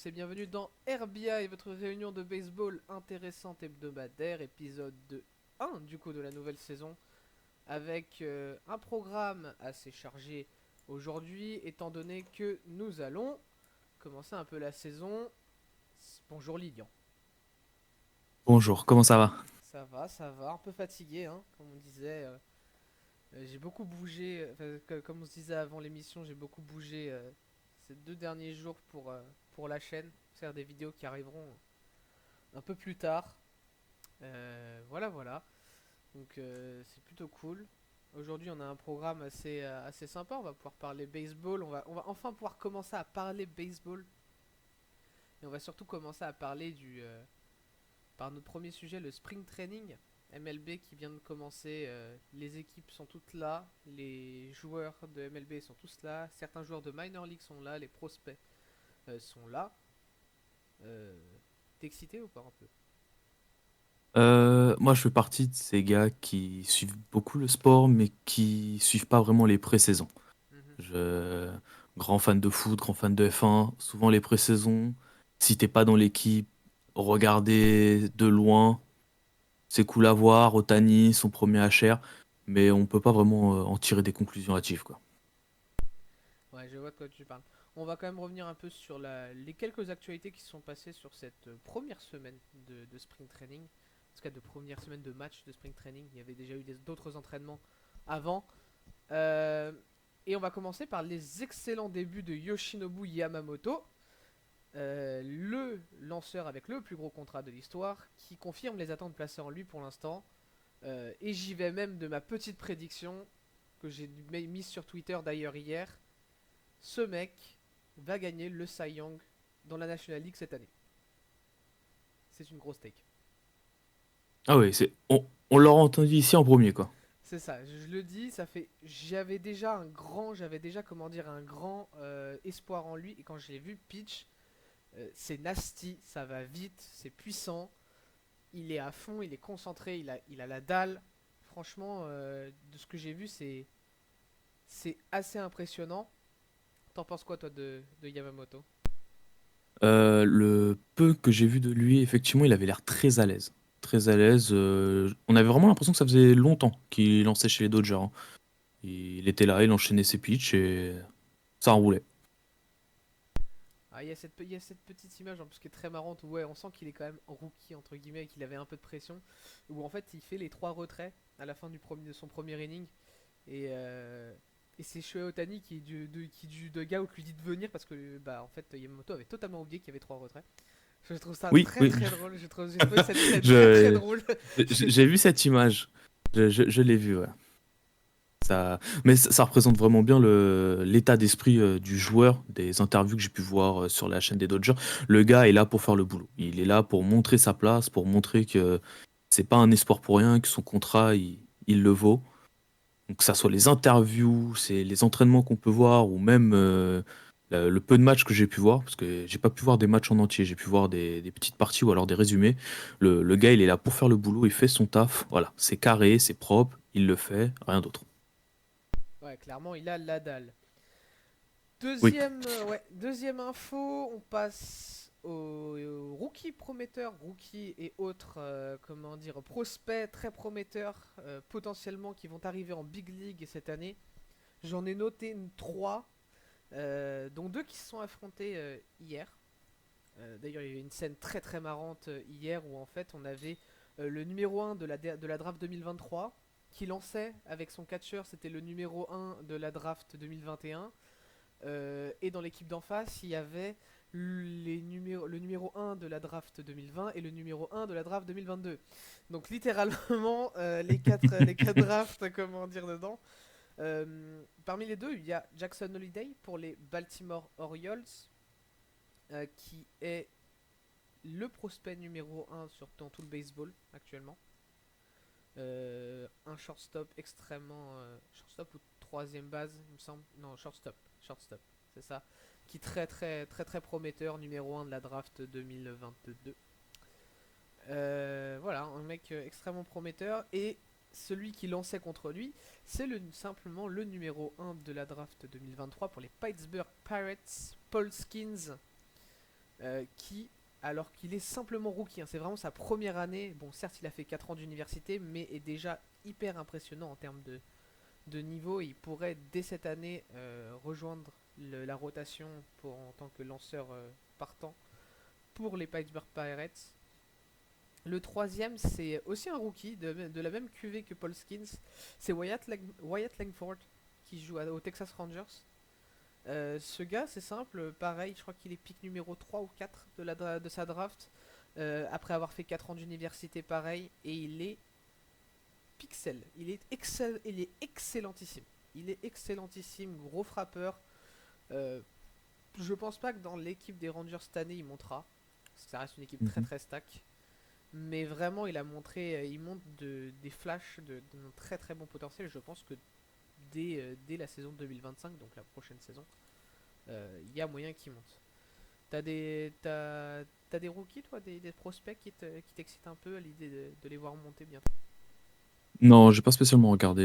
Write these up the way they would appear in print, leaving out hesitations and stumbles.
tous et bienvenue dans RBI, votre réunion de baseball intéressante hebdomadaire, épisode 1 du coup de la nouvelle saison, avec un programme assez chargé aujourd'hui, étant donné que nous allons commencer un peu la saison. Bonjour Lilian. Bonjour, comment ça va? Ça va, un peu fatigué, hein, comme on disait. J'ai beaucoup bougé, comme on se disait avant l'émission, j'ai beaucoup bougé ces 2 derniers jours pour la chaîne, faire des vidéos qui arriveront un peu plus tard. Voilà. Donc c'est plutôt cool. Aujourd'hui, on a un programme assez sympa. On va pouvoir parler baseball. On va enfin pouvoir commencer à parler baseball. Et on va surtout commencer à parler par notre premier sujet, le spring training. MLB qui vient de commencer. Les équipes sont toutes là. Les joueurs de MLB sont tous là. Certains joueurs de minor league sont là. Les prospects sont là. Euh, T'es excité ou pas un peu? Moi, je fais partie de ces gars qui suivent beaucoup le sport, mais qui suivent pas vraiment les pré-saisons. Mhm. Je... Grand fan de foot, grand fan de F1, souvent les pré-saisons, si t'es pas dans l'équipe, regarder de loin, c'est cool à voir, Otani, son premier HR, mais on peut pas vraiment en tirer des conclusions hâtives, quoi. Ouais, je vois de quoi tu parles. On va quand même revenir un peu sur les quelques actualités qui se sont passées sur cette première semaine de sprint training. En tout cas, de première semaine de match de sprint training. Il y avait déjà eu d'autres entraînements avant. Euh, et on va commencer par les excellents débuts de Yoshinobu Yamamoto, le lanceur avec le plus gros contrat de l'histoire, qui confirme les attentes placées en lui pour l'instant. Et j'y vais même de ma petite prédiction que j'ai mise sur Twitter d'ailleurs hier. Ce mec va gagner le Cy Young dans la National League cette année. C'est une grosse take. Ah ouais, on l'aura entendu ici en premier, quoi. C'est ça, je le dis, ça fait. J'avais déjà comment dire un grand espoir en lui et quand je l'ai vu pitch, c'est nasty, ça va vite, c'est puissant, il est à fond, il est concentré, il a la dalle. Franchement, de ce que j'ai vu, c'est assez impressionnant. T'en penses quoi toi de Yamamoto? Le peu que j'ai vu de lui, effectivement, il avait l'air très à l'aise. Très à l'aise. On avait vraiment l'impression que ça faisait longtemps qu'il lançait chez les Dodgers, hein. Il était là, il enchaînait ses pitchs et ça enroulait. Ah, il y a cette petite image en plus qui est très marrante où ouais, on sent qu'il est quand même rookie entre guillemets et qu'il avait un peu de pression. Où en fait il fait les 3 retraits à la fin de son premier inning. Et, euh, et c'est Shohei Otani qui du dugout lui dit de venir parce que bah en fait Yamamoto avait totalement oublié qu'il y avait 3 retraits. Je trouve ça Oui, très oui, très drôle. J'ai trouvé cette scène très très je, drôle. j'ai vu cette image. Je l'ai vu, ouais. Mais ça représente vraiment bien l'état d'esprit du joueur, des interviews que j'ai pu voir sur la chaîne des Dodgers. Le gars est là pour faire le boulot. Il est là pour montrer sa place, pour montrer que c'est pas un espoir pour rien, que son contrat, il le vaut. Donc, que ça soit les interviews, c'est les entraînements qu'on peut voir, ou même le peu de matchs que j'ai pu voir, parce que j'ai pas pu voir des matchs en entier, j'ai pu voir des petites parties ou alors des résumés. Le gars, il est là pour faire le boulot, il fait son taf. Voilà, c'est carré, c'est propre, il le fait, rien d'autre. Ouais, clairement il a la dalle. Oui. Deuxième info, on passe aux rookies prometteurs, rookies et autres, comment dire, prospects très prometteurs, potentiellement qui vont arriver en Big League cette année. J'en ai noté 3, dont 2 qui se sont affrontés hier. D'ailleurs, il y a eu une scène très très marrante hier où en fait on avait le numéro 1 de la draft 2023 qui lançait avec son catcher, c'était le numéro 1 de la draft 2021. Et dans l'équipe d'en face, il y avait le numéro 1 de la draft 2020 et le numéro 1 de la draft 2022. Donc littéralement, les quatre drafts, comment dire, dedans. Parmi les deux, il y a Jackson Holiday pour les Baltimore Orioles, qui est le prospect numéro 1 dans tout le baseball actuellement. Un shortstop extrêmement. Shortstop ou troisième base, il me semble. Non, shortstop. Shortstop, c'est ça. Qui est très prometteur, numéro 1 de la draft 2022. Voilà, un mec extrêmement prometteur. Et celui qui lançait contre lui, c'est simplement le numéro 1 de la draft 2023 pour les Pittsburgh Pirates, Paul Skins. qui, alors qu'il est simplement rookie, hein, c'est vraiment sa première année. Bon, certes, il a fait 4 ans d'université, mais est déjà hyper impressionnant en termes de niveau. Il pourrait, dès cette année, rejoindre la rotation en tant que lanceur partant pour les Pittsburgh Pirates. Le troisième, c'est aussi un rookie de la même QV que Paul Skins. C'est Wyatt Langford qui joue au Texas Rangers. Ce gars, c'est simple, pareil, je crois qu'il est pick numéro 3 ou 4 de sa draft. Après avoir fait 4 ans d'université, pareil. Et il est pixel. Il est excellentissime. Il est excellentissime, gros frappeur. Euh, je pense pas que dans l'équipe des Rangers cette année, il montera. Parce que ça reste une équipe très Mhm. très stack. Mais vraiment, il a montré, il montre des flashs de très très bon potentiel. Je pense que dès la saison 2025, donc la prochaine saison, il y a moyen qu'il monte. T'as des rookies, toi, des prospects qui t'excitent un peu à l'idée de les voir monter bientôt? Non, j'ai pas spécialement regardé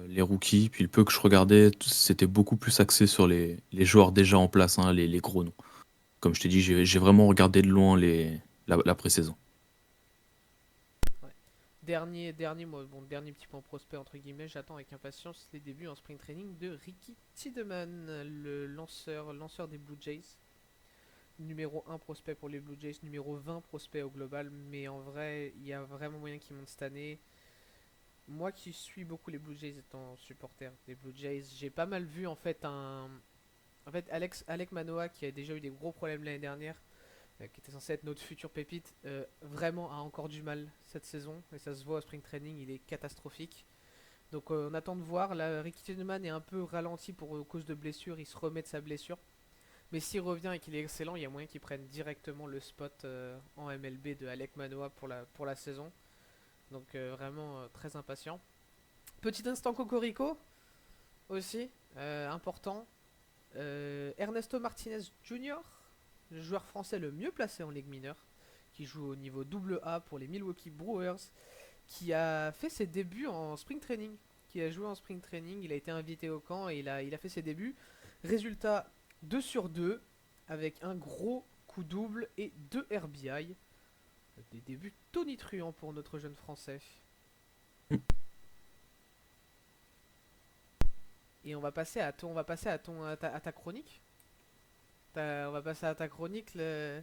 les rookies. Puis le peu que je regardais, c'était beaucoup plus axé sur les joueurs déjà en place, hein, les gros noms. Comme je t'ai dit, j'ai vraiment regardé de loin la pré-saison. Ouais. Dernier petit point prospect entre guillemets, j'attends avec impatience les débuts en spring training de Ricky Tiedemann, le lanceur des Blue Jays. Numéro 1 prospect pour les Blue Jays, numéro 20 prospect au global, mais en vrai, il y a vraiment moyen qu'il monte cette année. Moi qui suis beaucoup les Blue Jays étant supporter des Blue Jays, j'ai pas mal vu en fait Alec Manoah qui a déjà eu des gros problèmes l'année dernière, qui était censé être notre futur pépite, vraiment a encore du mal cette saison et ça se voit au spring training, il est catastrophique. Donc on attend de voir. Là, Ricky Tiedemann est un peu ralenti pour cause de blessure, il se remet de sa blessure. Mais s'il revient et qu'il est excellent, il y a moyen qu'il prenne directement le spot en MLB de Alec Manoah pour la saison. Donc vraiment très impatient. Petit instant Cocorico aussi, important. Ernesto Martinez Jr., le joueur français le mieux placé en Ligue mineure, qui joue au niveau double A pour les Milwaukee Brewers, qui a fait ses débuts en spring training. Qui a joué en spring training, il a été invité au camp et il a fait ses débuts. Résultat 2 sur 2, avec un gros coup double et 2 RBI. Des débuts tonitruants pour notre jeune français. Et on va passer à ta chronique. On va passer à ta chronique, ce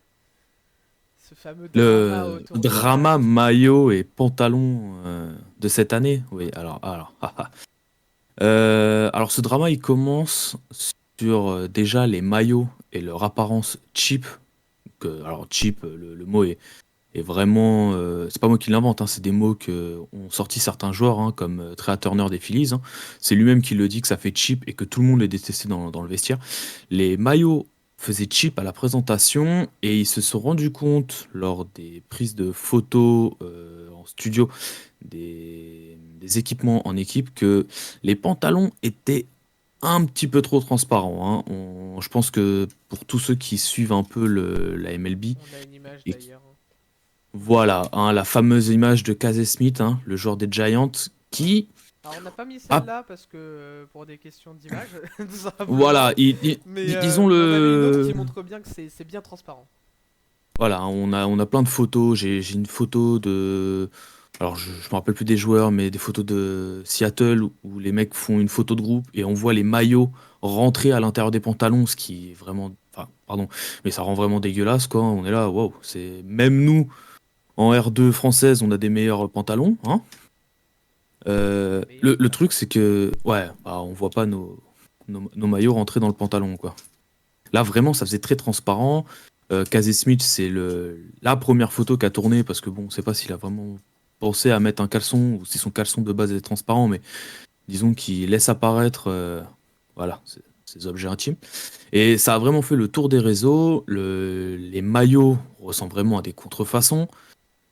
fameux drama Le autour de drama Nike. maillot et pantalon de cette année, oui. Ouais. Alors ce drama, il commence sur déjà les maillots et leur apparence cheap. Alors cheap, le mot est vraiment, c'est pas moi qui l'invente, hein, c'est des mots que ont sorti certains joueurs, hein, comme Trea Turner des Phillies, hein. C'est lui-même qui le dit que ça fait cheap et que tout le monde les détestait dans le vestiaire. Les maillots faisaient cheap à la présentation et ils se sont rendus compte lors des prises de photos en studio des équipements en équipe que les pantalons étaient un petit peu trop transparents, hein. Je pense que pour tous ceux qui suivent un peu la MLB, On a une image et d'ailleurs, hein. voilà, hein, la fameuse image de Casey Smith, hein, le joueur des Giants, Ouais. qui Alors on n'a pas mis a, celle-là parce que pour des questions d'image, tout simplement. voilà, Mais ils ont on en a mis une autre le, qui montre bien que c'est bien transparent. voilà, on a plein de photos. J'ai une photo de, alors je me rappelle plus des joueurs, mais des photos de Seattle où les mecs font une photo de groupe et on voit les maillots rentrer à l'intérieur des pantalons, ce qui est vraiment, enfin, pardon, mais ça rend vraiment dégueulasse, quoi. On est là, waouh, c'est même nous en R2 française, on a des meilleurs pantalons, hein. Meilleur Le pas. truc, c'est que, ouais, bah, on voit pas nos maillots rentrer dans le pantalon, quoi. Là, vraiment, ça faisait très transparent. Casey Smith, c'est la première photo qu'a tournée, parce que bon, on sait pas s'il a vraiment pensé à mettre un caleçon, ou si son caleçon de base est transparent, mais disons qu'il laisse apparaître, voilà, ses objets intimes. Et ça a vraiment fait le tour des réseaux. Les maillots ressemblent vraiment à des contrefaçons.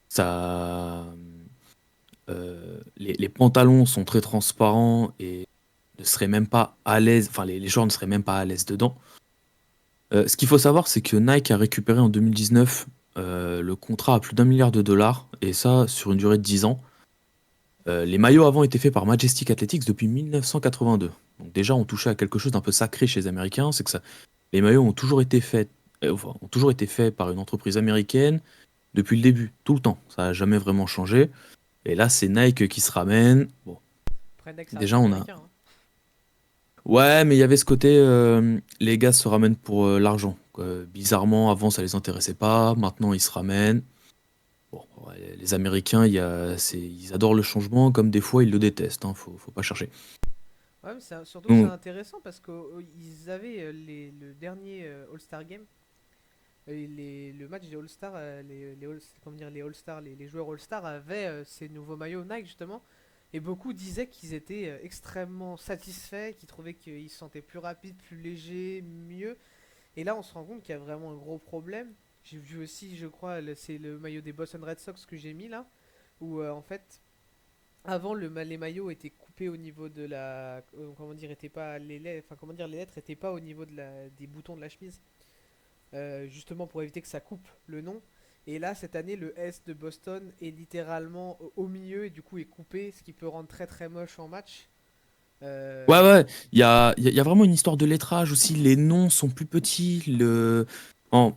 Ça, les pantalons sont très transparents et ne seraient même pas à l'aise, enfin les joueurs ne seraient même pas à l'aise dedans. Ce qu'il faut savoir, c'est que Nike a récupéré en 2019 le contrat à plus d'1 milliard de dollars, et ça sur une durée de 10 ans. Les maillots avant étaient faits par Majestic Athletics depuis 1982. Donc déjà, on touchait à quelque chose d'un peu sacré chez les Américains, c'est que ça, les maillots ont toujours été faits enfin, ont toujours été faits par une entreprise américaine depuis le début, tout le temps. Ça n'a jamais vraiment changé. Et là, c'est Nike qui se ramène. Bon, Après, Nike, ça reste déjà, on a. américain, hein. Ouais, mais il y avait ce côté, les gars se ramènent pour l'argent, quoi. Bizarrement, avant, ça les intéressait pas. Maintenant, ils se ramènent. Bon, ouais, les Américains, ils adorent le changement, comme des fois, ils le détestent. Hein, faut pas chercher. Ouais, mais surtout que c'est Donc, intéressant parce qu'ils avaient le dernier All-Star Game, le match des All-Star, comment dire, les All-Star, les joueurs All-Star avaient ces nouveaux maillots Nike justement, et beaucoup disaient qu'ils étaient extrêmement satisfaits, qu'ils trouvaient qu'ils se sentaient plus rapides, plus légers, mieux. Et là, on se rend compte qu'il y a vraiment un gros problème. J'ai vu aussi, je crois, c'est le maillot des Boston Red Sox que j'ai mis là, où en fait, avant les maillots étaient coupés au niveau de la, comment dire, étaient pas les lettres, enfin comment dire, les lettres étaient pas au niveau des boutons de la chemise, justement pour éviter que ça coupe le nom. Et là, cette année, le S de Boston est littéralement au milieu et du coup est coupé, ce qui peut rendre très très moche en match. ouais, Euh, ouais, il y a vraiment une histoire de lettrage aussi. Les noms sont plus petits. En-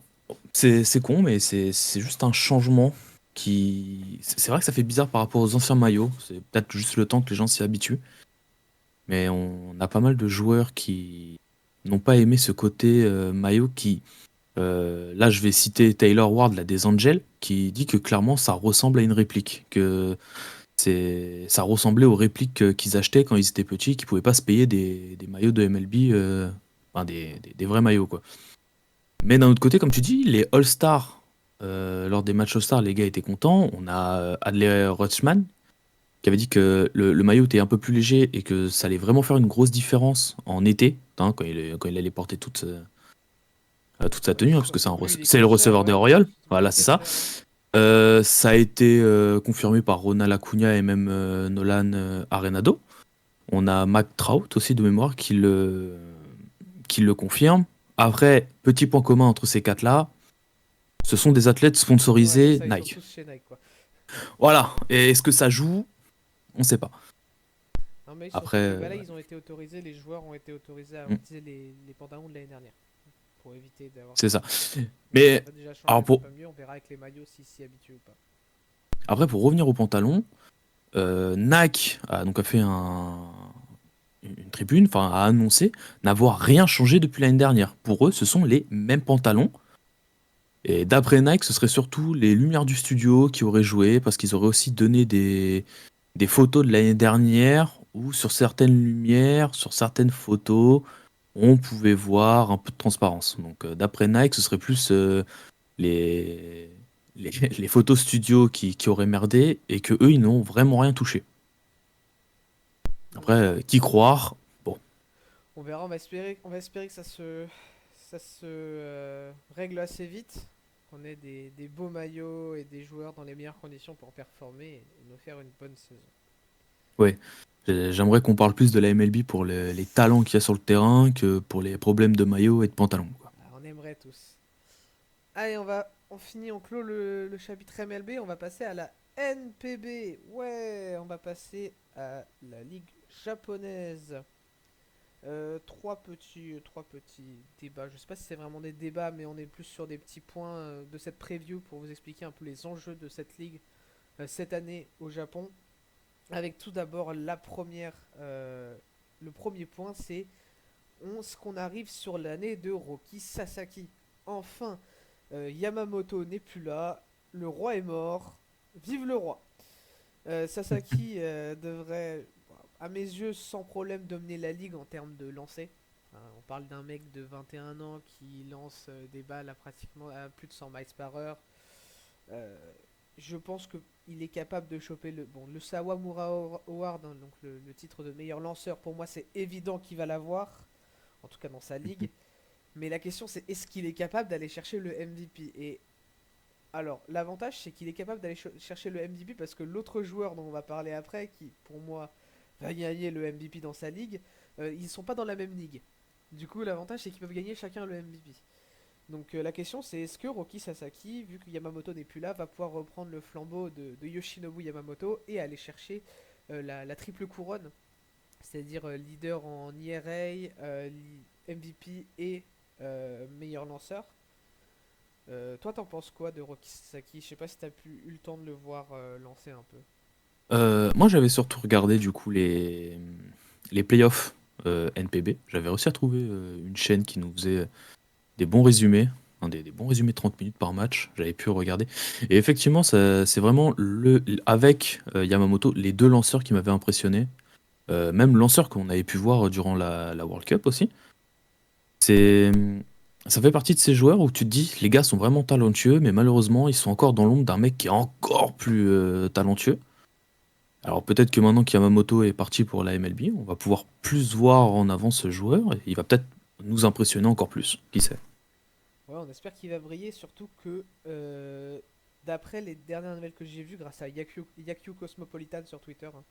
c'est con, mais c'est juste un changement qui. C'est vrai que ça fait bizarre par rapport aux anciens maillots. C'est peut-être juste le temps que les gens s'y habituent. Mais on a pas mal de joueurs qui n'ont pas aimé ce côté maillot qui. Là, je vais citer Taylor Ward, là, des Angels, qui dit que clairement ça ressemble à une réplique. Que ça ressemblait aux répliques qu'ils achetaient quand ils étaient petits, qui pouvaient pas se payer des maillots de MLB, enfin des vrais maillots, quoi. Mais d'un autre côté, comme tu dis, les All-Stars, lors des matchs All-Stars, les gars étaient contents. On a Adley Rutschman qui avait dit que le maillot était un peu plus léger et que ça allait vraiment faire une grosse différence en été, hein, quand il allait porter toute sa tenue, hein, parce que Vu il est c'est le catcheur, receveur des ouais. Orioles. Vu il est Voilà, c'est ça. catcheur, ouais. Ça a été confirmé par Ronald Acuna et même Nolan Arenado. On a Mac Trout aussi de mémoire qui le confirme. Après, petit point commun entre ces quatre-là, ce sont des athlètes Ouais, c'est sponsorisés ça, ils sont Nike. tous chez Nike, quoi. Voilà. Et est-ce que ça joue? On ne sait pas. Non, mais Après, surtout que bah, là, ils ont été autorisés, les joueurs ont été autorisés à utiliser les pantalons de l'année dernière. Pour éviter d'avoir c'est ce ça. souci. Donc ça Mais va déjà changer alors un petit pour, peu mieux, on verra avec les maillots s'ils s'y habituent ou pas. après, pour revenir au pantalon, Nike a fait une tribune, enfin a annoncé n'avoir rien changé depuis l'année dernière. Pour eux, ce sont les mêmes pantalons. Et d'après Nike, ce serait surtout les lumières du studio qui auraient joué, parce qu'ils auraient aussi donné des photos de l'année dernière, où sur certaines lumières, sur certaines photos, on pouvait voir un peu de transparence. Donc d'après Nike, ce serait plus les, les photos studio qui auraient merdé, et que eux, ils n'ont vraiment rien touché. On Après, verra. qui croire? Bon, On verra, on va espérer que ça se règle assez vite. Qu'on ait des beaux maillots et des joueurs dans les meilleures conditions pour performer et nous faire une bonne saison. ouais. J'aimerais qu'on parle plus de la MLB pour les talents qu'il y a sur le terrain que pour les problèmes de maillot et de pantalon, quoi. Ah, on aimerait tous. Allez, on finit, on clôt le chapitre MLB, on va passer à la NPB. Ouais, on va passer à la ligue japonaise. Trois petits débats. Je sais pas si c'est vraiment des débats, mais on est plus sur des petits points de cette preview pour vous expliquer un peu les enjeux de cette ligue cette année au Japon. Avec tout d'abord le premier point, c'est ce qu'on arrive sur l'année de Roki Sasaki. Enfin, Yamamoto n'est plus là, le roi est mort, vive le roi. Sasaki devrait, à mes yeux, sans problème dominer la ligue en termes de lancer. On parle d'un mec de 21 ans qui lance des balles à plus de 100 miles par heure. Euh, je pense qu'il est capable de choper le Sawamura Award, hein, donc le titre de meilleur lanceur. Pour moi, c'est évident qu'il va l'avoir, en tout cas dans sa ligue. Mais la question, c'est est-ce qu'il est capable d'aller chercher le MVP? Et alors, l'avantage, c'est qu'il est capable d'aller chercher le MVP parce que l'autre joueur dont on va parler après, qui pour moi va gagner le MVP dans sa ligue, ils sont pas dans la même ligue. Du coup, l'avantage, c'est qu'ils peuvent gagner chacun le MVP. Donc la question c'est est-ce que Roki Sasaki, vu que Yamamoto n'est plus là, va pouvoir reprendre le flambeau de Yoshinobu Yamamoto et aller chercher la triple couronne, c'est-à-dire leader en IRA, MVP et meilleur lanceur. Toi, t'en penses quoi de Roki Sasaki? Je sais pas si t'as eu le temps de le voir lancer un peu. Moi, j'avais surtout regardé du coup les playoffs NPB. J'avais réussi à trouver une chaîne qui nous faisait des bons résumés, hein, des bons résumés de 30 minutes par match. J'avais pu regarder. Et effectivement, c'est vraiment avec Yamamoto, les deux lanceurs qui m'avaient impressionné. Même lanceurs qu'on avait pu voir durant la World Cup aussi. C'est, Ça fait partie de ces joueurs où tu te dis, les gars sont vraiment talentueux, mais malheureusement, ils sont encore dans l'ombre d'un mec qui est encore plus talentueux. Alors peut-être que maintenant qu'Yamamoto est parti pour la MLB, on va pouvoir plus voir en avant ce joueur et il va peut-être nous impressionner encore plus. Qui sait? Ouais, on espère qu'il va briller, surtout que d'après les dernières nouvelles que j'ai vues, grâce à Yakyu Cosmopolitan sur Twitter, hein,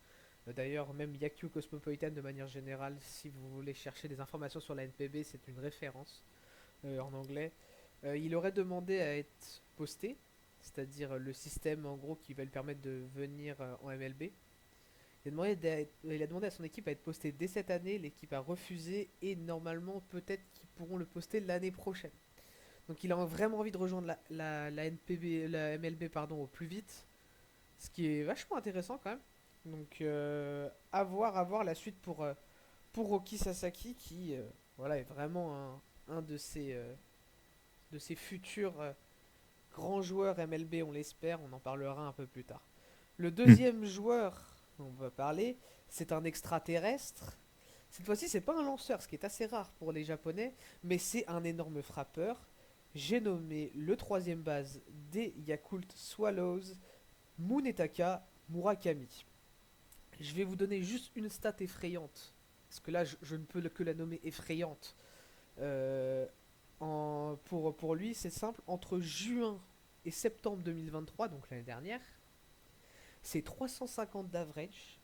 d'ailleurs, même Yakyu Cosmopolitan de manière générale, si vous voulez chercher des informations sur la NPB, c'est une référence en anglais. Il aurait demandé à être posté, c'est-à-dire le système en gros qui va lui permettre de venir en MLB. Il a demandé à son équipe à être posté dès cette année, l'équipe a refusé et normalement peut-être qu'ils pourront le poster l'année prochaine. Donc il a vraiment envie de rejoindre la NPB, la MLB pardon, au plus vite, ce qui est vachement intéressant quand même. Donc à voir la suite pour Roki Sasaki qui voilà, est vraiment un de ces futurs grands joueurs MLB, on l'espère, on en parlera un peu plus tard. Le Hmm. deuxième joueur dont on va parler, c'est un extraterrestre. Cette fois-ci, c'est pas un lanceur, ce qui est assez rare pour les Japonais, mais c'est un énorme frappeur. J'ai nommé le troisième base des Yakult Swallows, Munetaka Murakami. Je vais vous donner juste une stat effrayante, parce que là, je ne peux que la nommer effrayante. Euh, pour lui, c'est simple, entre juin et septembre 2023, donc l'année dernière, c'est 350 d'average,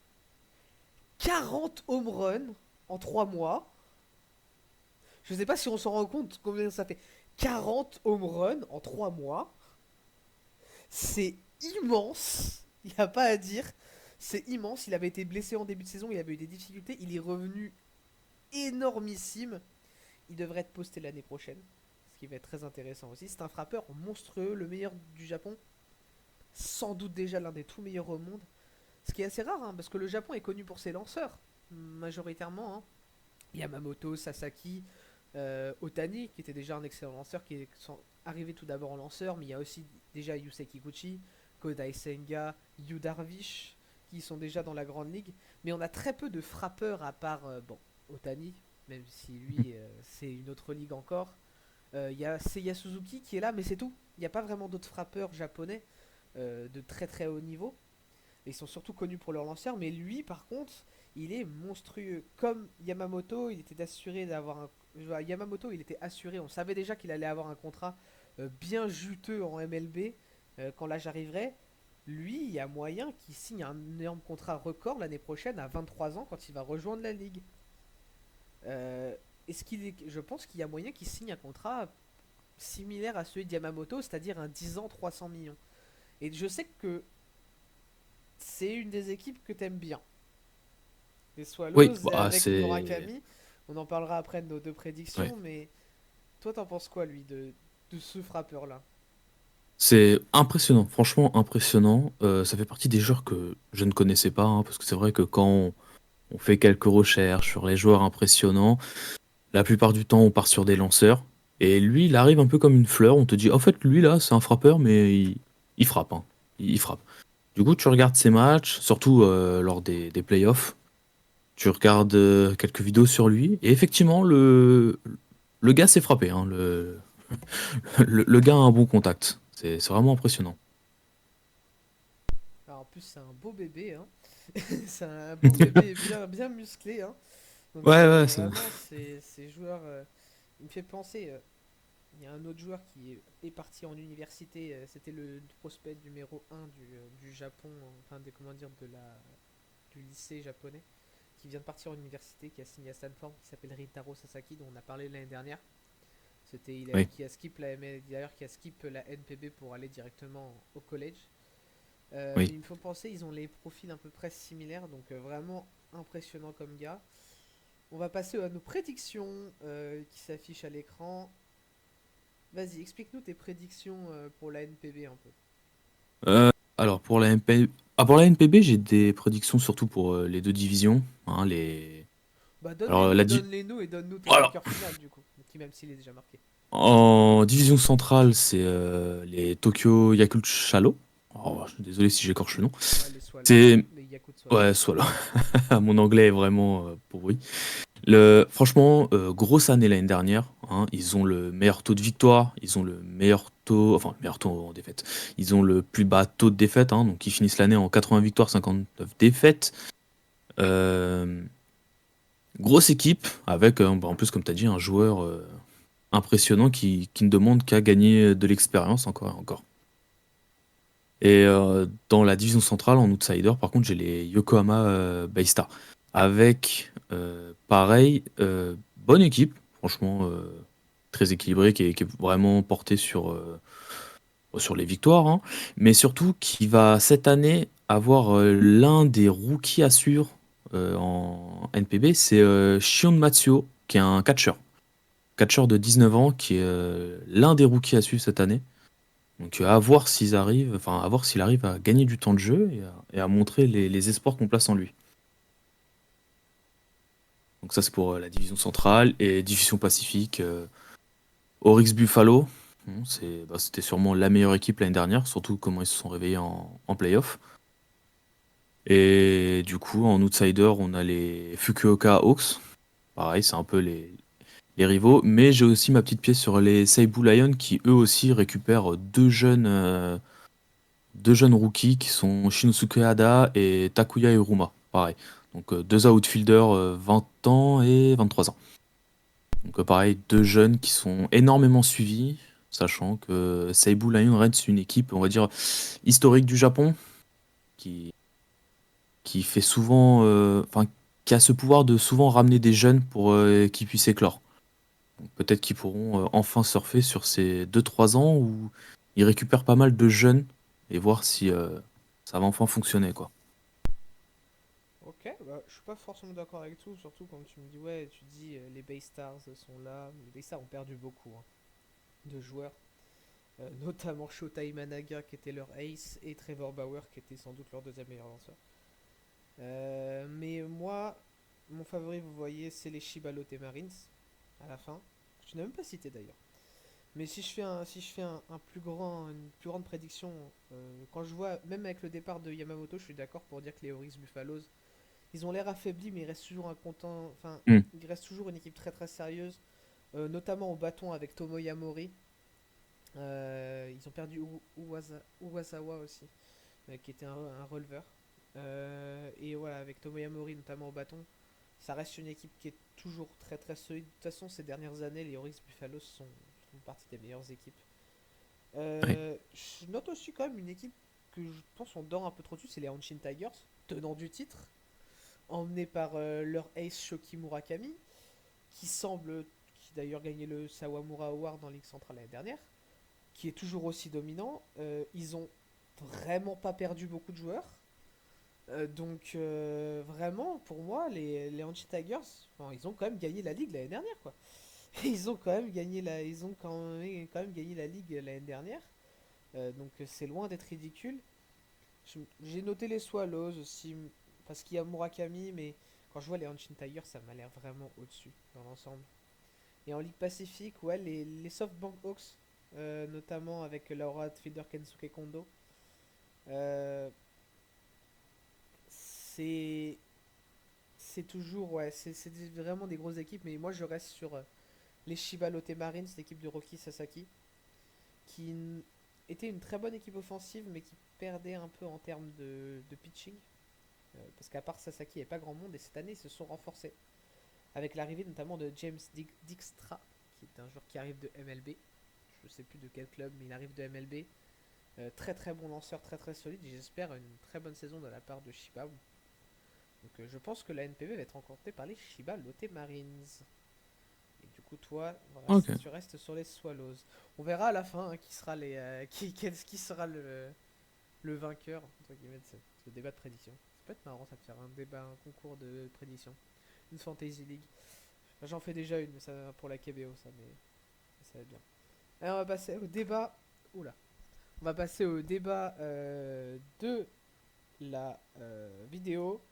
40 home runs en 3 mois. Je sais pas si on s'en rend compte combien ça fait. 40 home runs en 3 mois. C'est immense. Il n'y a pas à dire. C'est immense. Il avait été blessé en début de saison. Il avait eu des difficultés. Il est revenu énormissime. Il devrait être posté l'année prochaine. Ce qui va être très intéressant aussi. C'est un frappeur monstrueux. Le meilleur du Japon. Sans doute déjà l'un des tout meilleurs au monde. Ce qui est assez rare, hein, parce que le Japon est connu pour ses lanceurs. Majoritairement, hein. Yamamoto, Sasaki, Otani, qui était déjà un excellent lanceur, qui est arrivé tout d'abord en lanceur, mais il y a aussi déjà Yusei Kikuchi, Kodai Senga, Yu Darvish, qui sont déjà dans la grande ligue. Mais on a très peu de frappeurs à part, bon, Otani, même si lui, c'est une autre ligue encore. Il y a Seiya Suzuki qui est là, mais c'est tout. Il n'y a pas vraiment d'autres frappeurs japonais de très très haut niveau. Et ils sont surtout connus pour leurs lanceurs, mais lui, par contre, il est monstrueux. Comme Yamamoto, il était assuré d'avoir un. Yamamoto, il était assuré. On savait déjà qu'il allait avoir un contrat bien juteux en MLB quand l'âge arriverait. Lui, il y a moyen qu'il signe un énorme contrat record l'année prochaine à 23 ans quand il va rejoindre la ligue. Est-ce qu'il est... Je pense qu'il y a moyen qu'il signe un contrat similaire à celui de Yamamoto, c'est-à-dire un 10 ans 300 millions. Et je sais que c'est une des équipes que t'aimes bien. Les Oui, Swallows bah, avec c'est. Murakami. On en parlera après de nos deux Ouais. prédictions, mais toi t'en penses quoi lui de ce frappeur là? C'est impressionnant, franchement impressionnant. Ça fait partie des joueurs que je ne connaissais pas, hein, parce que c'est vrai que quand on fait quelques recherches sur les joueurs impressionnants, la plupart du temps on part sur des lanceurs. Et lui, il arrive un peu comme une fleur. On te dit, en fait, lui là, c'est un frappeur, mais il frappe, hein. Il frappe. Du coup, tu regardes ses matchs, surtout lors des playoffs. Tu regardes quelques vidéos sur lui. Et effectivement, le gars s'est frappé, hein. Le gars a un bon contact. C'est vraiment impressionnant. Alors, en plus c'est un beau bébé, hein. C'est un beau bébé bien musclé, hein. Donc Ouais, ouais, ça. vraiment ces joueurs, il me fait penser. Il y a un autre joueur qui est parti en université, c'était le prospect numéro un du Japon, enfin des, comment dire, du lycée japonais, qui vient de partir en université, qui a signé à Stanford, qui s'appelle Ritaro Sasaki, dont on a parlé l'année dernière. Oui, Qui a skip la d'ailleurs qui a skip la NPB pour aller directement au college. Mais oui. il me faut penser, ils ont les profils à peu près similaires, donc vraiment impressionnant comme gars. On va passer à nos prédictions qui s'affichent à l'écran. Vas-y, explique-nous tes prédictions pour la NPB un peu. Euh, alors pour la MP... pour la NPB, j'ai des prédictions surtout pour les deux divisions. Hein, Bah Alors, donne-les-nous et donne-nous ton voilà. vainqueur final du coup, qui même s'il est déjà marqué. En division centrale, c'est les Tokyo Yakult Chalo. Oh, je suis désolé si j'écorche le nom. Ouais, les Swallows. C'est Les Yakuts Swallows. ouais, soit là. Mon anglais est vraiment pourri. Franchement, grosse année l'année dernière. Hein. Ils ont le meilleur taux de victoire. Ils ont le meilleur taux, enfin le meilleur taux en défaite. Ils ont le plus bas taux de défaite. Hein. Donc ils finissent l'année en 80 victoires, 59 défaites. Euh, Grosse équipe avec, en plus comme tu as dit, un joueur impressionnant qui ne demande qu'à gagner de l'expérience encore et encore. Et dans la division centrale, en outsider, par contre, j'ai les Yokohama Baystar. Avec, pareil, bonne équipe, franchement, très équilibrée, qui est vraiment portée sur les victoires, hein, mais surtout qui va cette année avoir l'un des rookies à suivre en NPB, c'est Shion Matsuo, qui est un catcheur de 19 ans, qui est l'un des rookies à suivre cette année. Donc à voir s'ils arrivent, enfin à voir s'il arrive à gagner du temps de jeu et à montrer les espoirs qu'on place en lui. Donc ça c'est pour la division centrale et division pacifique. Oryx Buffalo, bon, c'était sûrement la meilleure équipe l'année dernière, surtout comment ils se sont réveillés en playoff. Et du coup en outsider on a les Fukuoka Hawks. Pareil c'est un peu les rivaux, mais j'ai aussi ma petite pièce sur les Seibu Lions qui eux aussi récupèrent deux jeunes rookies qui sont Shinosuke Hada et Takuya Hiruma. Pareil. Donc deux outfielders 20 ans et 23 ans. Donc pareil, deux jeunes qui sont énormément suivis, sachant que Seibu Lion reste une équipe, on va dire, historique du Japon, qui, qui fait souvent, enfin, qui a ce pouvoir de souvent ramener des jeunes pour qu'ils puissent éclore. Donc, peut-être qu'ils pourront enfin surfer sur ces 2 3 ans où ils récupèrent pas mal de jeunes et voir si ça va enfin fonctionner, quoi. Ok, bah, je suis pas forcément d'accord avec tout, surtout quand tu me dis, ouais, tu dis les Baystars sont là. Les Baystars ont perdu beaucoup hein, de joueurs, notamment Shota Imanaga qui était leur ace et Trevor Bauer qui était sans doute leur deuxième meilleur lanceur. Mais moi, mon favori, vous voyez, c'est les Shiba Lotte Marines à la fin. Je n'ai même pas cité d'ailleurs. Mais si je fais un une plus grande prédiction, quand je vois, même avec le départ de Yamamoto, je suis d'accord pour dire que les Oryx Buffaloes, ils ont l'air affaiblis, mais il reste toujours un content, enfin, Hmm. il reste toujours une équipe très très sérieuse, notamment au bâton avec Tomo Yamori. Ils ont perdu Uwasawa aussi, qui était un releveur. Et voilà, avec Tomo Yamori notamment au bâton, ça reste une équipe qui est toujours très très solide. De toute façon, ces dernières années, les Oryx Buffaloes font partie des meilleures équipes. Ouais. Je note aussi quand même une équipe que je pense on dort un peu trop dessus, c'est les Hanshin Tigers, tenant du titre, emmenés par leur ace Shoki Murakami, qui d'ailleurs gagné le Sawamura Award dans Ligue Centrale l'année dernière, qui est toujours aussi dominant. Ils ont vraiment pas perdu beaucoup de joueurs. Donc vraiment, pour moi, les Hanshin Tigers, bon, ils ont quand même gagné la Ligue l'année dernière, quoi. Ils ont quand même gagné la Ligue l'année dernière. Donc c'est loin d'être ridicule. J'ai noté les Swallows aussi, parce qu'il y a Murakami, mais quand je vois les Hanshin Tigers, ça m'a l'air vraiment au-dessus dans l'ensemble. Et en Ligue Pacifique, ouais, les SoftBank Hawks, notamment avec Laura Fielder Kensuke Kondo, euh, c'est c'est toujours, ouais, vraiment des grosses équipes, mais moi je reste sur les Shiba Lotte Marines, l'équipe de Roki Sasaki, qui était une très bonne équipe offensive, mais qui perdait un peu en termes de pitching. Parce qu'à part Sasaki, il n'y avait pas grand monde, et cette année, ils se sont renforcés. Avec l'arrivée notamment de James Dijkstra, qui est un joueur qui arrive de MLB. Je ne sais plus de quel club, mais il arrive de MLB. Très très bon lanceur, très très solide, et j'espère une très bonne saison de la part de Shiba. Donc je pense que la NPV va être remportée par les Shiba Lotte Marines. Et du coup, toi, Ok. tu restes sur les Swallows. On verra à la fin hein, qui sera, qui sera le vainqueur entre guillemets, de ce débat de prédiction. Ça peut être marrant ça de faire un débat, un concours de prédiction. Une Fantasy League. Enfin, j'en fais déjà une mais ça, pour la KBO, ça, mais ça va être bien. Alors, on va passer au débat. Oula. On va passer au débat de la vidéo.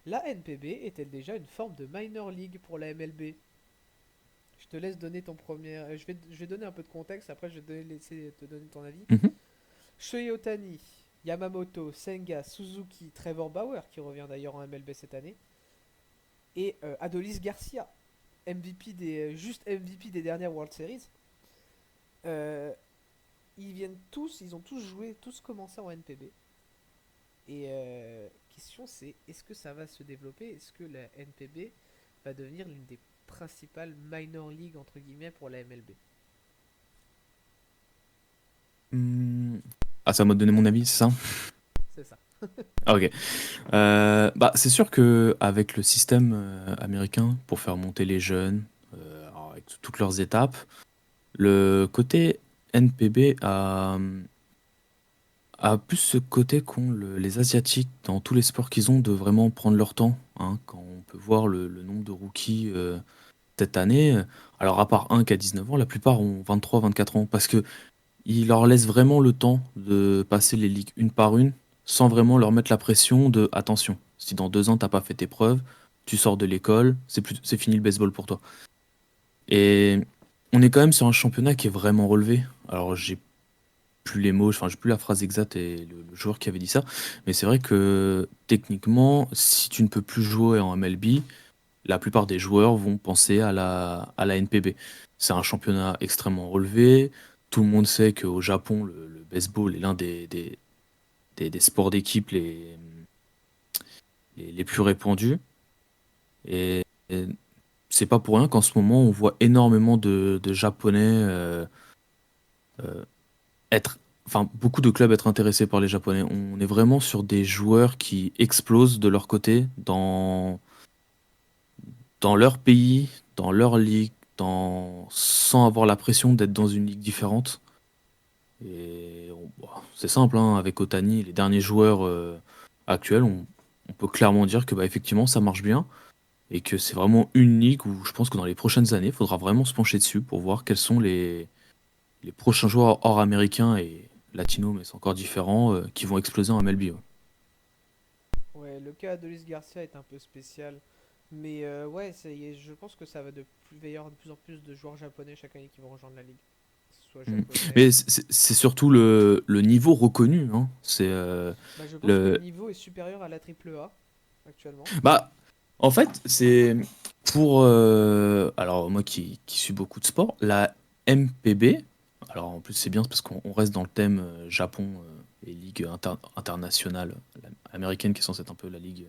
La NPB est-elle déjà une forme de minor league pour la MLB? Je te laisse donner ton premier. Je vais donner un peu de contexte, après je vais laisser te donner ton avis. Mhm. Shohei Otani, Yamamoto, Senga, Suzuki, Trevor Bauer, qui revient d'ailleurs en MLB cette année, et Adolis Garcia, MVP juste MVP des dernières World Series. Euh, ils ont tous joué, tous commencé en NPB. Et question c'est, est-ce que ça va se développer? Est-ce que la NPB va devenir l'une des principales minor league entre guillemets pour la MLB? Ah, ça m'a donné mon avis, c'est ça? C'est ça. Ah, ok. Bah, c'est sûr que avec le système américain pour faire monter les jeunes, alors avec toutes leurs étapes, le côté NPB a plus ce côté qu'ont les Asiatiques dans tous les sports qu'ils ont de vraiment prendre leur temps, hein. Quand on peut voir le nombre de rookies cette année, alors à part un qui a 19 ans, la plupart ont 23, 24 ans, parce que ils leur laissent vraiment le temps de passer les ligues une par une, sans vraiment leur mettre la pression de attention. Si dans 2 ans t'as pas fait tes preuves, tu sors de l'école, c'est fini le baseball pour toi. Et on est quand même sur un championnat qui est vraiment relevé. Alors j'ai plus les mots, enfin j'ai plus la phrase exacte et le joueur qui avait dit ça, mais c'est vrai que techniquement, si tu ne peux plus jouer en MLB, la plupart des joueurs vont penser à la NPB. C'est un championnat extrêmement relevé. Tout le monde sait qu'au Japon, le baseball est l'un des sports d'équipe les plus répandus. Et c'est pas pour rien qu'en ce moment, on voit énormément de Japonais euh, être, enfin, beaucoup de clubs être intéressés par les Japonais. On est vraiment sur des joueurs qui explosent de leur côté dans leur pays, dans leur ligue, sans avoir la pression d'être dans une ligue différente. Bah, c'est simple, hein, avec Otani, les derniers joueurs actuels, on peut clairement dire que bah, effectivement ça marche bien et que c'est vraiment une ligue où je pense que dans les prochaines années, il faudra vraiment se pencher dessus pour voir quels sont les prochains joueurs hors américains et latinos, mais c'est encore différent, qui vont exploser en MLB. Ouais. Ouais, le cas de Luis Garcia est un peu spécial. Mais ouais, je pense que ça va il va y avoir de plus en plus de joueurs japonais chaque année qui vont rejoindre la ligue. Que ce soit Mm. japonais. Mais c'est surtout le niveau reconnu, hein. C'est Bah, je pense que le le, niveau est supérieur à la triple A actuellement. Bah, en fait, c'est pour. Alors, moi qui suis beaucoup de sport, la MPB, alors en plus, c'est bien parce qu'on reste dans le thème Japon et Ligue internationale américaine qui est censée être un peu la Ligue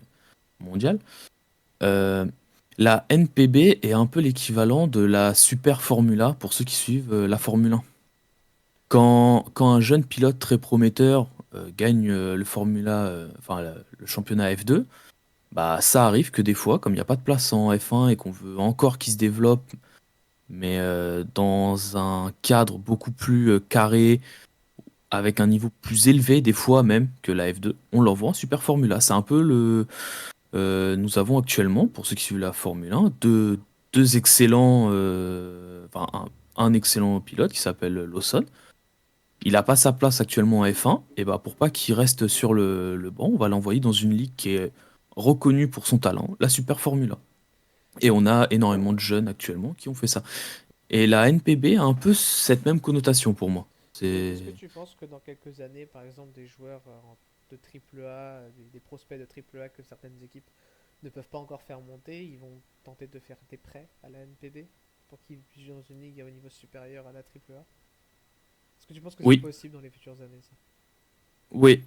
mondiale. Euh, la NPB est un peu l'équivalent de la Super Formula pour ceux qui suivent la Formule 1. Quand un jeune pilote très prometteur gagne le Formula, enfin le championnat F2, bah, ça arrive que des fois, comme il n'y a pas de place en F1 et qu'on veut encore qu'il se développe, mais dans un cadre beaucoup plus carré, avec un niveau plus élevé, des fois même que la F2, on l'envoie en Super Formula. C'est un peu le. Nous avons actuellement, pour ceux qui suivent la Formule 1, deux excellents. Enfin, un excellent pilote qui s'appelle Lawson. Il n'a pas sa place actuellement en F1, et bah pour pas qu'il reste sur le banc, on va l'envoyer dans une ligue qui est reconnue pour son talent, la Super Formula. Et on a énormément de jeunes actuellement qui ont fait ça. Et la NPB a un peu cette même connotation pour moi. Mais est-ce que C'est tu penses que dans quelques années, par exemple, des joueurs de triple A, des prospects de triple A que certaines équipes ne peuvent pas encore faire monter, ils vont tenter de faire des prêts à la NPB pour qu'ils puissent jouer dans une ligue à un niveau supérieur à la triple A? Est-ce que tu penses que c'est oui, possible dans les futures années, ça? oui,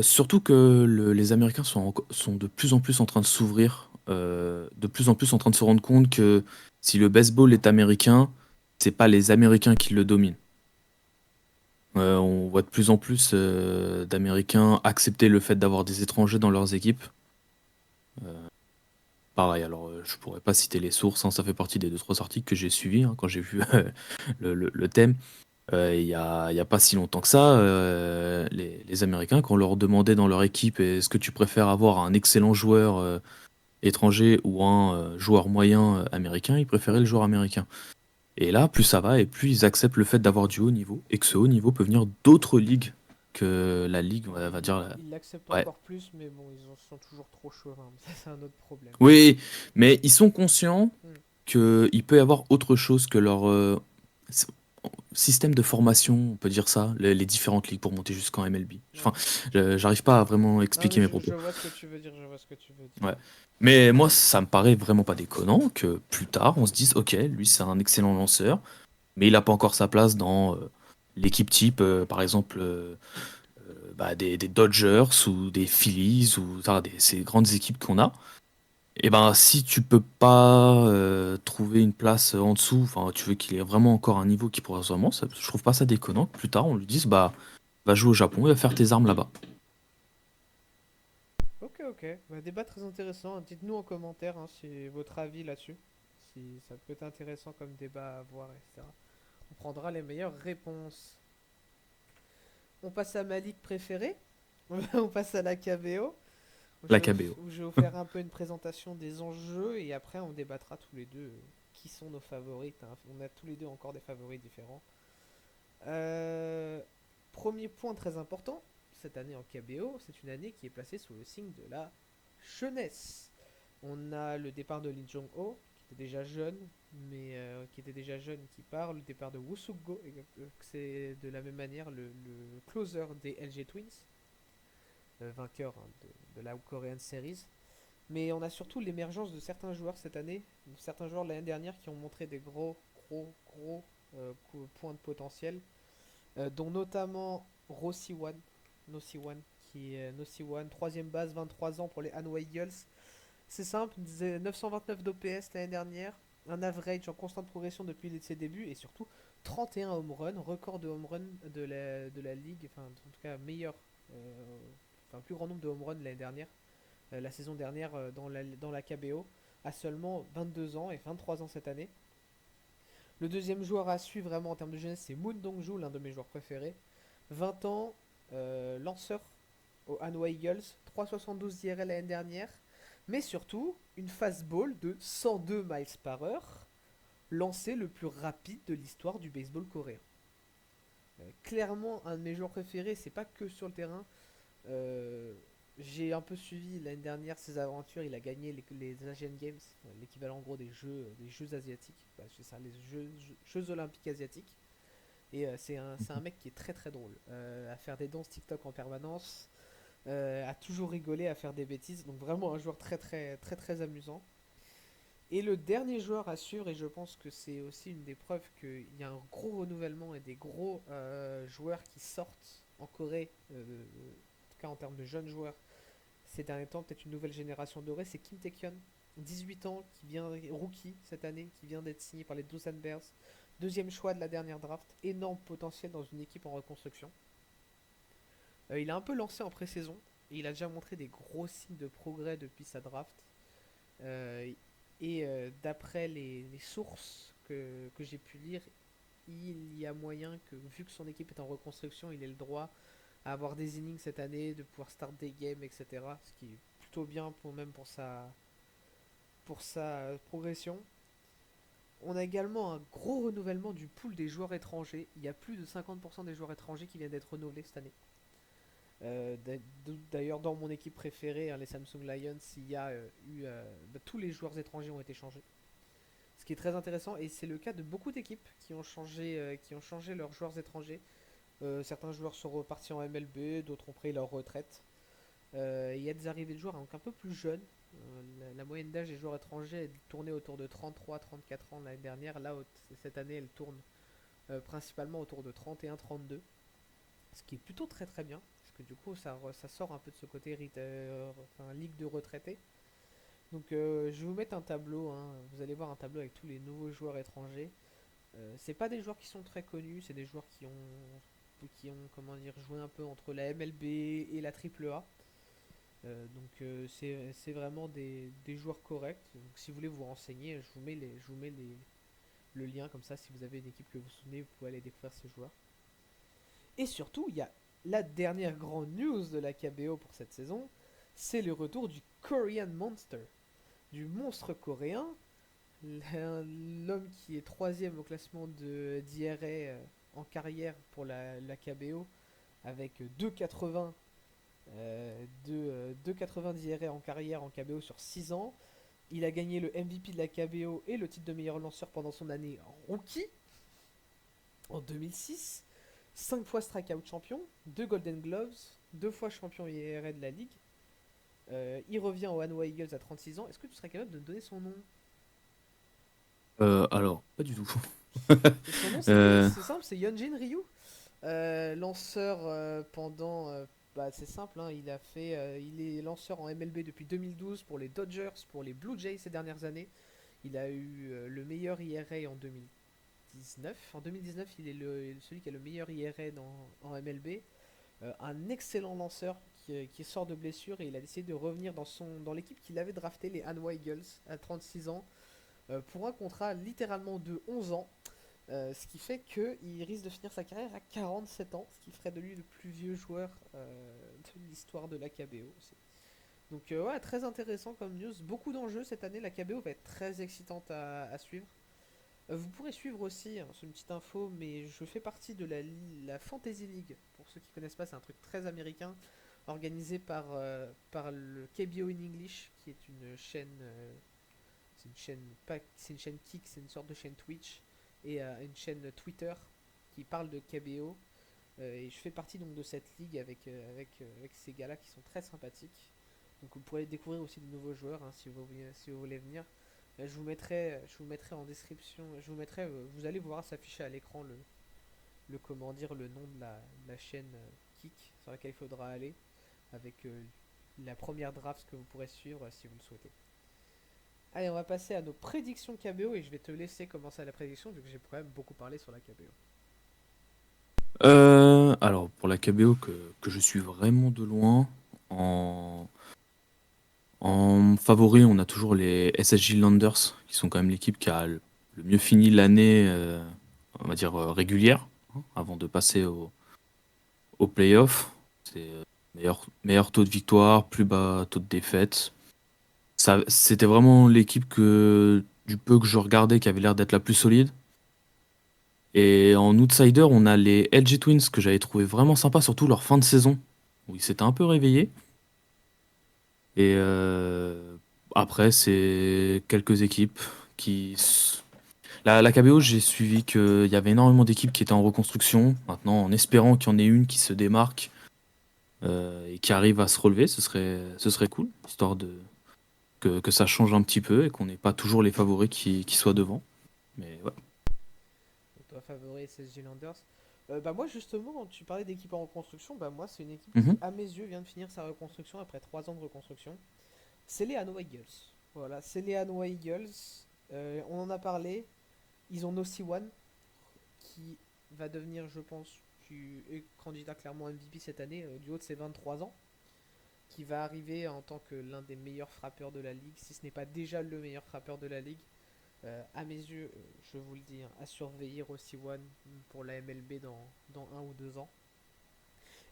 surtout que les Américains sont de plus en plus en train de s'ouvrir, de plus en plus en train de se rendre compte que si le baseball est américain, c'est pas les Américains qui le dominent. On voit de plus en plus d'Américains accepter le fait d'avoir des étrangers dans leurs équipes. Euh, Pareil, alors je pourrais pas citer les sources, hein, ça fait partie des deux trois articles que j'ai suivis hein, quand j'ai vu le thème. Il y a pas si longtemps que ça, les Américains, quand on leur demandait dans leur équipe est-ce que tu préfères avoir un excellent joueur étranger ou un joueur moyen américain, ils préféraient le joueur américain. Et là, plus ça va, et plus ils acceptent le fait d'avoir du haut niveau, et que ce haut niveau peut venir d'autres ligues que la ligue, on va dire. Ils l'acceptent Ouais. encore plus, mais bon, ils en sont toujours trop chauvins. Ça, c'est un autre problème. Oui, mais ils sont conscients Hmm. qu'il peut y avoir autre chose que leur s- système de formation, on peut dire ça, les différentes ligues pour monter jusqu'en MLB. Ouais. Enfin, j'arrive pas à vraiment Non, expliquer mais mes je propos. vois ce que tu veux dire, je vois ce que tu veux dire. Ouais. Mais moi, ça me paraît vraiment pas déconnant que plus tard, on se dise, ok, lui, c'est un excellent lanceur, mais il a pas encore sa place dans l'équipe type, par exemple, bah, des Dodgers ou des Phillies ou ces grandes équipes qu'on a. Et ben, si tu peux pas trouver une place en dessous, enfin, tu veux qu'il ait vraiment encore un niveau qui pourrait vraiment, je trouve pas ça déconnant que plus tard on lui dise, bah, va jouer au Japon et va faire tes armes là-bas. Ok, ok. Bah, débat très intéressant. Dites-nous en commentaire hein, si votre avis là-dessus. Si ça peut être intéressant comme débat à voir, etc. On prendra les meilleures réponses. On passe à ma ligue préférée. On passe à la KBO. La KBO. Où je vais vous faire un peu une présentation des enjeux et après on débattra tous les deux qui sont nos favorites, hein. On a tous les deux encore des favoris différents. Euh, Premier point très important, cette année en KBO, c'est une année qui est placée sous le signe de la jeunesse. On a le départ de Lee Jong-ho, qui était déjà jeune, qui part. Le départ de Woo-Suk-go, c'est de la même manière le closer des LG Twins, vainqueur hein, de la Korean Series. Mais on a surtout l'émergence de certains joueurs cette année, certains joueurs de l'année dernière qui ont montré des gros points de potentiel, dont notamment Rossi One, Nossi One, qui est Nossi One, troisième base, 23 ans pour les Hanwha Eagles. C'est simple, 929 d'OPS l'année dernière, un average en constante progression depuis ses débuts et surtout 31 home runs, record de home run de la ligue, enfin en tout cas meilleur, enfin plus grand nombre de home runs l'année dernière, la saison dernière dans la KBO, à seulement 22 ans et 23 ans cette année. Le deuxième joueur à suivre vraiment en termes de jeunesse, c'est Moon Dongju, l'un de mes joueurs préférés. 20 ans, lanceur aux Hanwha Eagles, 3,72 IRL l'année dernière, mais surtout une fastball de 102 miles par heure, lancé le plus rapide de l'histoire du baseball coréen. Clairement, un de mes joueurs préférés, c'est pas que sur le terrain. Euh, j'ai un peu suivi l'année dernière ses aventures. Il a gagné les Asian Games, l'équivalent en gros des jeux asiatiques. Bah, c'est ça, les jeux olympiques asiatiques. Et c'est un mec qui est très très drôle. À faire des danses TikTok en permanence, à toujours rigoler, à faire des bêtises. Donc vraiment un joueur très amusant. Et le dernier joueur à suivre, et je pense que c'est aussi une des preuves qu'il y a un gros renouvellement et des gros joueurs qui sortent en Corée, en tout cas en termes de jeunes joueurs, ces derniers temps, peut-être une nouvelle génération dorée, c'est Kim Tae-kyun, 18 ans, qui vient rookie cette année, qui vient d'être signé par les Doosan Bears. Deuxième choix de la dernière draft, énorme potentiel dans une équipe en reconstruction. Il a un peu lancé en pré-saison, et il a déjà montré des gros signes de progrès depuis sa draft. Euh, D'après les sources que j'ai pu lire, il y a moyen que, vu que son équipe est en reconstruction, il ait le droit à avoir des innings cette année, de pouvoir start des games, etc. Ce qui est plutôt bien même pour sa progression. On a également un gros renouvellement du pool des joueurs étrangers. Il y a plus de 50% des joueurs étrangers qui viennent d'être renouvelés cette année. D'ailleurs, dans mon équipe préférée, hein, les Samsung Lions, il y a tous les joueurs étrangers ont été changés. Ce qui est très intéressant, et c'est le cas de beaucoup d'équipes qui ont changé leurs joueurs étrangers. Certains joueurs sont repartis en MLB, d'autres ont pris leur retraite. Il y a des arrivées de joueurs donc un peu plus jeunes. La moyenne d'âge des joueurs étrangers est tournée autour de 33-34 ans l'année dernière. Là, cette année, elle tourne principalement autour de 31-32. Ce qui est plutôt très bien. Parce que du coup, ça sort un peu de ce côté enfin, ligue de retraités. Donc, je vais vous mettre un tableau, hein. Vous allez voir un tableau avec tous les nouveaux joueurs étrangers. C'est pas des joueurs qui sont très connus, c'est des joueurs comment dire, joué un peu entre la MLB et la AAA. C'est vraiment des joueurs corrects. Donc si vous voulez vous renseigner, je vous mets le lien comme ça. Si vous avez une équipe que vous souvenez, vous pouvez aller découvrir ces joueurs. Et surtout, il y a la dernière grande news de la KBO pour cette saison, c'est le retour du Korean Monster, du monstre coréen l'homme qui est troisième au classement d'IRA en carrière pour la KBO, avec 2,80 2,80 d'IRA en carrière en KBO sur 6 ans. Il a gagné le MVP de la KBO et le titre de meilleur lanceur pendant son année en rookie en 2006. 5 fois strikeout champion, 2 Golden Gloves, 2 fois champion IRA de la ligue. Il revient au Hanwha Eagles à 36 ans. Est-ce que tu serais capable de me donner son nom? Alors, pas du tout. Et son nom, Euh, c'est simple, c'est Hyunjin Ryu. Lanceur pendant. Bah, c'est simple, hein, il est lanceur en MLB depuis 2012 pour les Dodgers, pour les Blue Jays ces dernières années. Il a eu le meilleur IRA en 2019. En 2019, il est celui qui a le meilleur IRA en MLB. Un excellent lanceur qui sort de blessure et il a décidé de revenir dans l'équipe qu'il avait drafté, les Hanwha Eagles, à 36 ans, pour un contrat littéralement de 11 ans. Ce qui fait qu'il risque de finir sa carrière à 47 ans, ce qui ferait de lui le plus vieux joueur de l'histoire de la KBO. Donc ouais, très intéressant comme news. Beaucoup d'enjeux cette année, la KBO va être très excitante à suivre. Vous pourrez suivre aussi, hein, c'est une petite info, mais je fais partie de la Fantasy League. Pour ceux qui connaissent pas, c'est un truc très américain, organisé par le KBO in English, qui est une chaîne, c'est une chaîne pas, c'est une chaîne Kick, c'est une sorte de chaîne Twitch et une chaîne Twitter qui parle de KBO. Et je fais partie donc de cette ligue avec ces gars-là qui sont très sympathiques. Donc vous pourrez découvrir aussi de nouveaux joueurs hein, si vous voulez venir. Je vous mettrai en description, vous allez voir s'afficher à l'écran comment dire, le nom de la chaîne Kik sur laquelle il faudra aller avec la première draft que vous pourrez suivre si vous le souhaitez. Allez, on va passer à nos prédictions KBO et je vais te laisser commencer à la prédiction vu que j'ai quand même beaucoup parlé sur la KBO. alors, pour la KBO que je suis vraiment de loin, en, en favori, on a toujours les SSJ Landers, qui sont quand même l'équipe qui a le mieux fini l'année, on va dire, régulière, hein, avant de passer au playoff. C'est meilleur taux de victoire, plus bas taux de défaite. C'était vraiment l'équipe du peu que je regardais, qui avait l'air d'être la plus solide. Et en outsider, on a les LG Twins que j'avais trouvé vraiment sympa, surtout leur fin de saison, où ils s'étaient un peu réveillés. Et après, c'est quelques équipes qui... la KBO, j'ai suivi qu'il y avait énormément d'équipes qui étaient en reconstruction. Maintenant, en espérant qu'il y en ait une qui se démarque et qui arrive à se relever, ce serait cool, histoire que ça change un petit peu et qu'on n'ait pas toujours les favoris qui soient devant. Mais ouais. Donc toi favori c'est SG Landers. Bah moi justement, tu parlais d'équipe en reconstruction, bah moi c'est une équipe qui Mhm. à mes yeux vient de finir sa reconstruction après 3 ans de reconstruction. C'est les Hanwha Eagles. Voilà, c'est les Hanwha Eagles. On en a parlé. Ils ont Nossi One qui va devenir, je pense, qui est candidat clairement MVP cette année du haut de ses 23 ans. Qui va arriver en tant que l'un des meilleurs frappeurs de la ligue, si ce n'est pas déjà le meilleur frappeur de la ligue. À mes yeux, je vous le dis, hein, à surveiller Rossi One pour la MLB dans 1 ou 2 ans.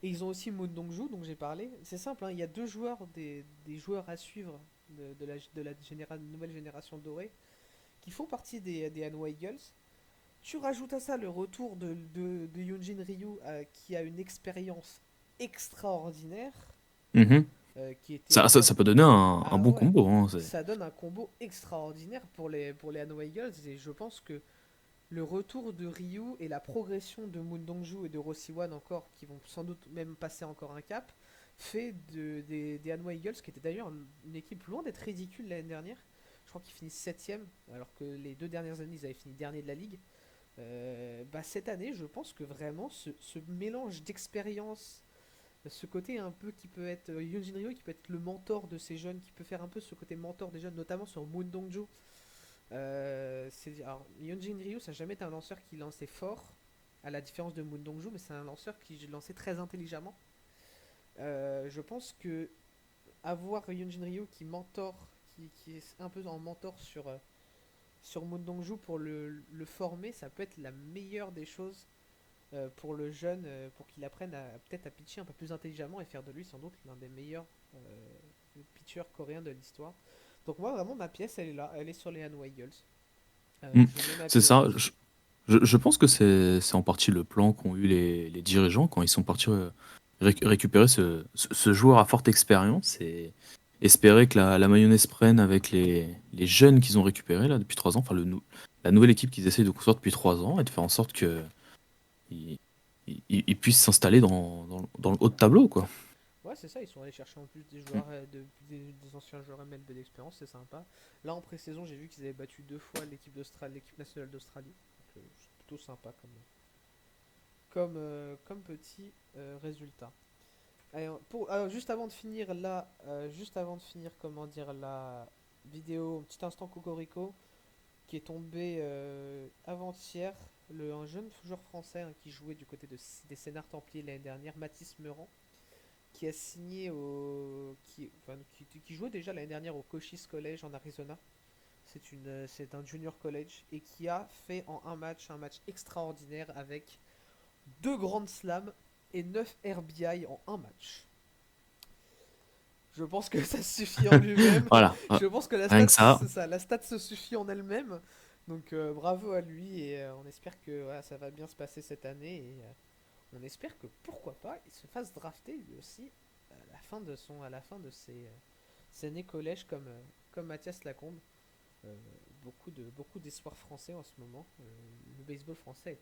Et ils ont aussi Moon Dongju, dont j'ai parlé. C'est simple, hein, il y a deux joueurs, des joueurs à suivre de la nouvelle génération dorée, qui font partie des Hanwha Eagles. Tu rajoutes à ça le retour de Yunjin Ryu, qui a une expérience extraordinaire, Mhm. qui était Ça d'ailleurs. peut donner un Ah bon ouais, combo, hein, ça donne un combo extraordinaire pour les Hanwha Eagles, et je pense que le retour de Ryu et la progression de Moon Dongju et de Rossiwan encore, qui vont sans doute même passer encore un cap, fait des Hanwha Eagles, qui était d'ailleurs une équipe loin d'être ridicule l'année dernière. Je crois qu'ils finissent 7ème, alors que les 2 dernières années, ils avaient fini dernier de la ligue. Bah, cette année, je pense que vraiment, ce mélange d'expérience, ce côté un peu qui peut être Yunjin Ryu, qui peut être le mentor de ces jeunes, qui peut faire un peu ce côté mentor des jeunes, notamment sur Moon Dongju, alors, Hyunjin Ryu, ça n'a jamais été un lanceur qui lançait fort, à la différence de Moon Dongju, mais c'est un lanceur qui lançait très intelligemment. Je pense que avoir Hyunjin Ryu qui est un peu en mentor sur Moon Dongju pour le former, ça peut être la meilleure des choses pour le jeune, pour qu'il apprenne peut-être à pitcher un peu plus intelligemment et faire de lui sans doute l'un des meilleurs pitchers coréens de l'histoire. Donc moi vraiment ma pièce elle est là, elle est sur les Hanwha Eagles. Mm. Je mets ma C'est pied ça. là-dessus. Je pense que c'est en partie le plan qu'ont eu les dirigeants quand ils sont partis récupérer ce joueur à forte expérience et espérer que la mayonnaise prenne avec les jeunes qu'ils ont récupérés là depuis 3 ans, enfin la nouvelle équipe qu'ils essayent de construire depuis 3 ans et de faire en sorte que ils puissent s'installer dans le haut de tableau, quoi. Ouais, c'est ça, ils sont allés chercher en plus des Mm. joueurs, des anciens joueurs MLB d'expérience, c'est sympa. Là, en pré-saison, j'ai vu qu'ils avaient battu 2 fois l'équipe nationale d'Australie. Donc, c'est plutôt sympa comme petit résultat. Allez, juste avant de finir comment dire, la vidéo, un petit instant Cocorico, qui est tombé avant-hier, un jeune joueur français hein, qui jouait du côté des Sénards Templiers l'année dernière, Mathis Meurant, qui a signé qui jouait déjà l'année dernière au Cochise College en Arizona. C'est un junior college et qui a fait en un match extraordinaire avec 2 grands slams et 9 RBI en un match. Je pense que ça suffit en lui-même. Voilà. Je pense que Rien que ça. la stat se suffit en elle-même. Donc bravo à lui et on espère que voilà, ça va bien se passer cette année et on espère que pourquoi pas il se fasse drafter lui aussi à la fin de ses années collège comme Mathias Lacombe. Euh, beaucoup d'espoirs français en ce moment. Le baseball français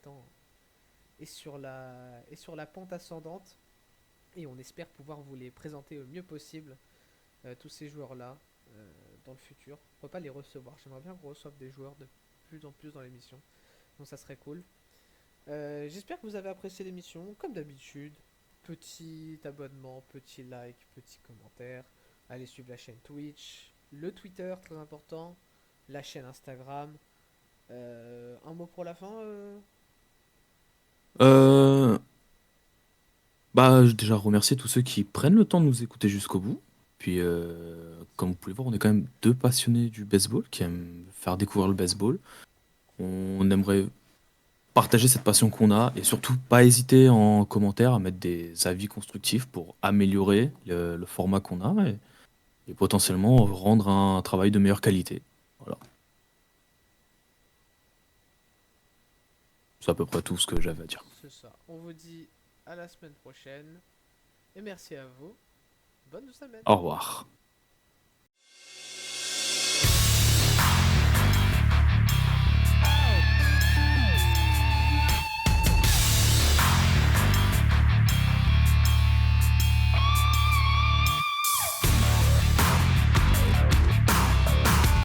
est sur la pente ascendante et on espère pouvoir vous les présenter au mieux possible tous ces joueurs-là dans le futur. Pourquoi pas les recevoir. J'aimerais bien qu'on reçoive des joueurs de plus en plus dans l'émission. Donc ça serait cool. J'espère que vous avez apprécié l'émission. Comme d'habitude, petit abonnement, petit like, petit commentaire. Allez suivre la chaîne Twitch, le Twitter, très important, la chaîne Instagram. Un mot pour la fin Euh, Bah, déjà remercier tous ceux qui prennent le temps de nous écouter jusqu'au bout. Puis, comme vous pouvez voir, on est quand même deux passionnés du baseball qui aiment faire découvrir le baseball. On aimerait partager cette passion qu'on a et surtout pas hésiter en commentaire à mettre des avis constructifs pour améliorer le format qu'on a et potentiellement rendre un travail de meilleure qualité. Voilà, c'est à peu près tout ce que j'avais à dire. C'est ça. On vous dit à la semaine prochaine. Et merci à vous. Bonne semaine. Au revoir.